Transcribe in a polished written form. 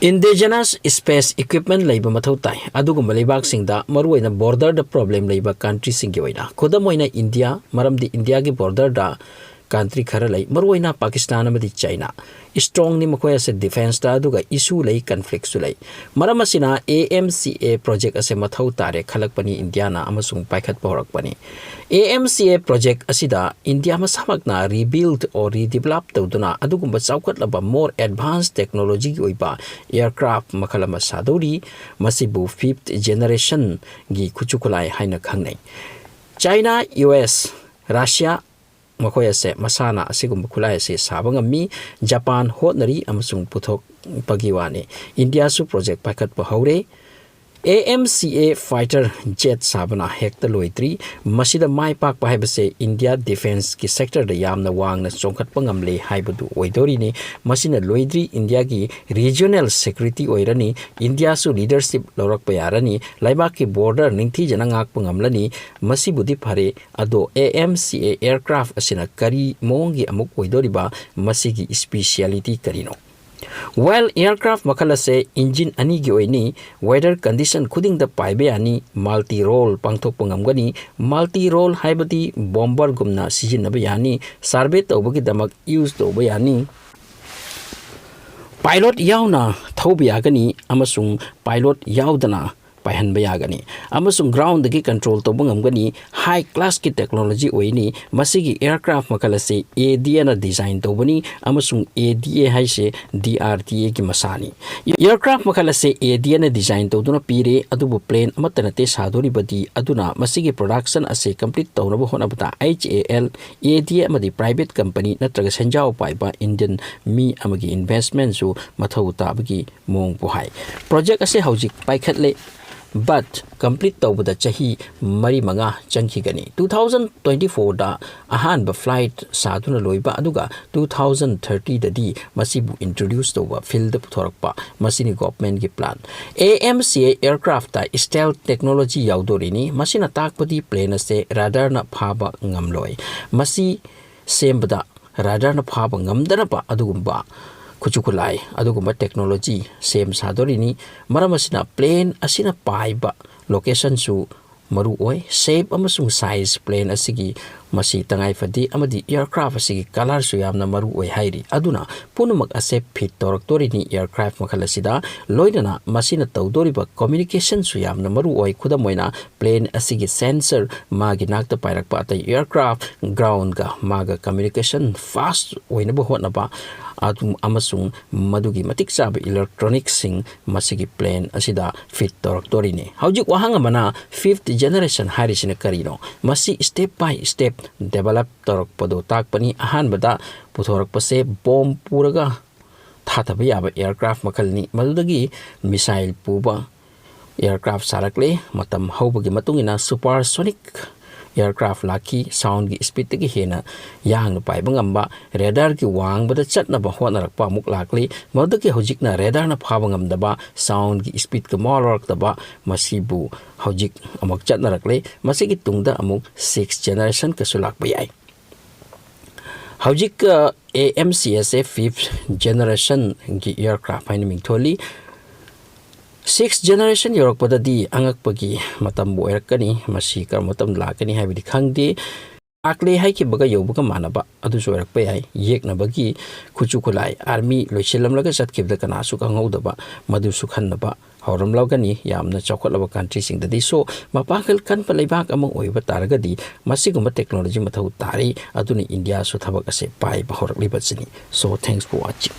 Indigenous space equipment labor mathautai adugumba leibak singda maruina border the problem labor country singi oina khodamoina India maramdi India gi border da country khara lai maruina Pakistan amadi China strong ni makoya se defense da aduga issue lai conflict su lai maramasina AmCA project ase mathau tare khalak pani India na amasung paikhat porak pani AmCA project asida India ma samakna rebuild or redevelop tawduna adugumba chawkat laba more advanced technology gi oiba aircraft makalama sadori masibu 5th generation gi kuchukulai haina khangnai China US Russia makoya se masana asigum khulai se sabangami Japan hotnari amasung puthok pagiwani India su project pakat pa haure AmCA fighter jet sabana hekta loitri masida mai pak pa haibase India defense ki sector da yamna wangna chongkhat pangamle haibadu oidori ni masina loidri India gi regional security oirani India su leadership lorak pa yarani laibak ki border ningthi jana ngak pangamlani masibudi phare ado AmCA aircraft asina kari mongi amuk oidori ba masigi speciality karino while aircraft makala se engine ani gi oini weather condition khuding da paibe ani multi role pangthok pangamgani multi role haibati bomber gumna season nabe yani survey tawbagi damak use tawba yani pilot yauna thaubi yagani amasung pilot yaudana paihan bayagani amasung ground dagi control to bangamgani high class ki technology oini masigi aircraft makala se ADA na design to bani amasung ADA haise DRTA ki masani aircraft makala se ADA na design to duna pire adubu plane amatanate sadori badi aduna masigi production ase complete to na hona bata HAL ADA amadi private company natraga sanjao paiba Indian mi amagi investment su mathau tabagi mong pohai project ase hojik paikhatle but complete tawbada chahi mari manga changkhigani 2024 da ahanba flight saduna loiba aduga 2030 dadi masibu introduce tawba field thorakpa masini government gi plan AmCA aircraft ta stealth technology yaudorini masina takpadi plane ase radar na phaba ngamloi masi sembada radar na phaba ngamdana pa adugumba kuchukulai adugumba technology same sadorini maramasina plane asina paiba location su maru oi shape amasung size plane asigi masi tangai fadi amadi aircraft asigi color su yamna maru oi hairi aduna punumak ase fit toraktorini aircraft makhalasida loidana masina tawdoriba communication su yamna maru oi khudamoina plane asigi sensor magi nakta pairakpa atai aircraft ground ga maga communication fast oina bo hotnaba adum amasung madugi matik sab electronics sing masigi plane asida fit toraktorini haujuk wahanga mana 5th generation harisina karino masi step by step develop torak podo tak pani ahan bada puthorak pase bomb puraga thataba yaba aircraft makalni madudagi missile puba aircraft sarakle matam haubagi matungina supersonic aircraft laki sound gi speed gi hena yang pai bangamba radar ki wang bada chatna ba honarak pa muk lakli modaki hojikna radar na phawangam daba sound gi speed ka morak daba masibu hojik amok chatna rakle masigi tungda amuk 6th generation ka sulak bayai hojik AmCA 5th generation gi aircraft hain mingtholi 6th generation yorok padadi angak pagi matam bo erakani masi kar matam lakani haibidi khangdi akle hai ki baga yobuga manaba adu sorak pe ai yekna bagi kuchukulai army loiselam laga satkibda kana su kangau madu su khannaba horam lawgani yamna chawkhatlaba country sing dadi so mapakal kan palaibak among oiba taragadi masiguma technology mathau tari aduni India su thabak ase pai bahorak libachini so thanks for watching.